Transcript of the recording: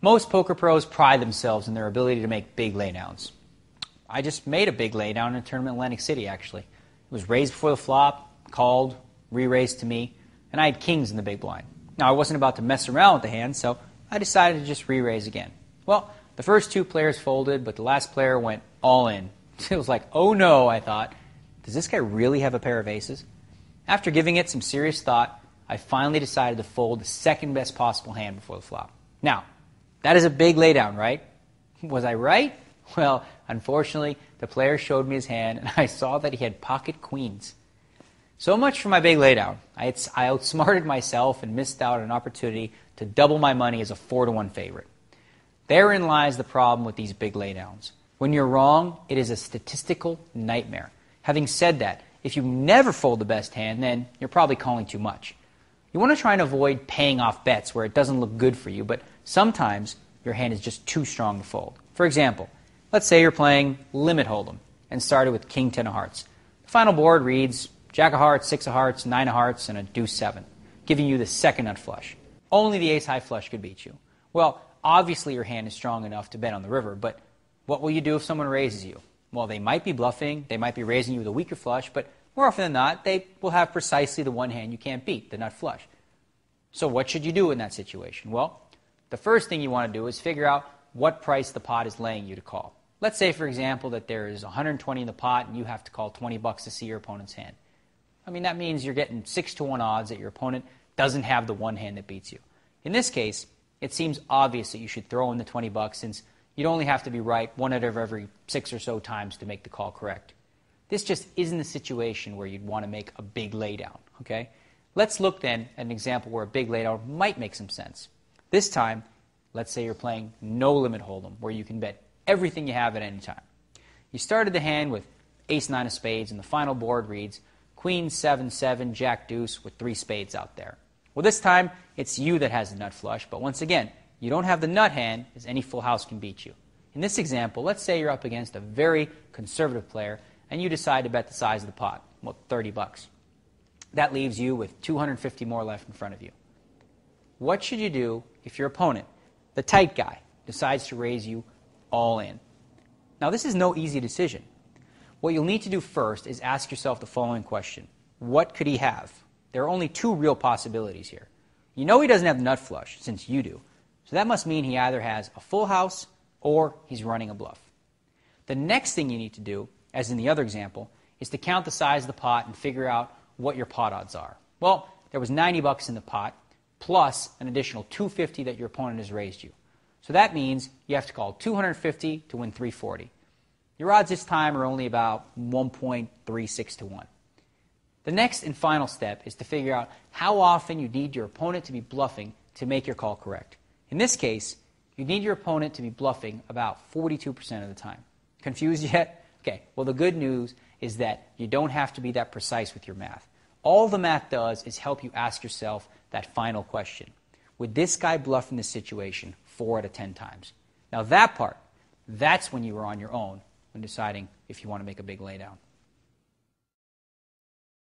Most poker pros pride themselves in their ability to make big laydowns. I just made a big laydown in a tournament in Atlantic City, actually. It was raised before the flop, called, re-raised to me, and I had kings in the big blind. Now, I wasn't about to mess around with the hand, so I decided to just re-raise again. Well, the first two players folded, but the last player went all in. It was like, oh no, I thought. Does this guy really have a pair of aces? After giving it some serious thought, I finally decided to fold the second best possible hand before the flop. Now, that is a big laydown, right? Was I right? Well, unfortunately, the player showed me his hand, and I saw that he had pocket queens. So much for my big laydown. I outsmarted myself and missed out on an opportunity to double my money as a 4-to-1 favorite. Therein lies the problem with these big laydowns. When you're wrong, it is a statistical nightmare. Having said that, if you never fold the best hand, then you're probably calling too much. You want to try and avoid paying off bets where it doesn't look good for you, but sometimes your hand is just too strong to fold. For example, let's say you're playing limit hold'em and started with king 10 of hearts. The final board reads jack of hearts, 6 of hearts, 9 of hearts, and a deuce 7, giving you the second nut flush. Only the ace high flush could beat you. Well, obviously your hand is strong enough to bet on the river, but what will you do if someone raises you? Well, they might be bluffing, they might be raising you with a weaker flush, but more often than not, they will have precisely the one hand you can't beat, the nut flush. So what should you do in that situation? Well, the first thing you want to do is figure out what price the pot is laying you to call. Let's say, for example, that there is 120 in the pot and you have to call $20 to see your opponent's hand. I mean, that means you're getting 6-to-1 odds that your opponent doesn't have the one hand that beats you. In this case, it seems obvious that you should throw in the $20 since you'd only have to be right one out of every 6 or so times to make the call correct. This just isn't a situation where you'd want to make a big laydown, okay? Let's look then at an example where a big laydown might make some sense. This time, let's say you're playing no limit hold'em, where you can bet everything you have at any time. You started the hand with ace 9 of spades, and the final board reads queen 7-7, jack deuce with 3 spades out there. Well, this time, it's you that has the nut flush, but once again, you don't have the nut hand, as any full house can beat you. In this example, let's say you're up against a very conservative player, and you decide to bet the size of the pot, well, $30. That leaves you with 250 more left in front of you. What should you do if your opponent, the tight guy, decides to raise you all in? Now, this is no easy decision. What you'll need to do first is ask yourself the following question. What could he have? There are only 2 real possibilities here. You know he doesn't have the nut flush, since you do. So that must mean he either has a full house or he's running a bluff. The next thing you need to do, as in the other example, is to count the size of the pot and figure out what your pot odds are. Well, there was $90 in the pot, plus an additional $250 that your opponent has raised you. So that means you have to call $250 to win $340. Your odds this time are only about 1.36 to 1. The next and final step is to figure out how often you need your opponent to be bluffing to make your call correct. In this case, you need your opponent to be bluffing about 42% of the time. Confused yet? Okay, well, the good news is that you don't have to be that precise with your math. All the math does is help you ask yourself that final question. Would this guy bluff in this situation 4 out of 10 times? Now that part, that's when you are on your own when deciding if you want to make a big laydown.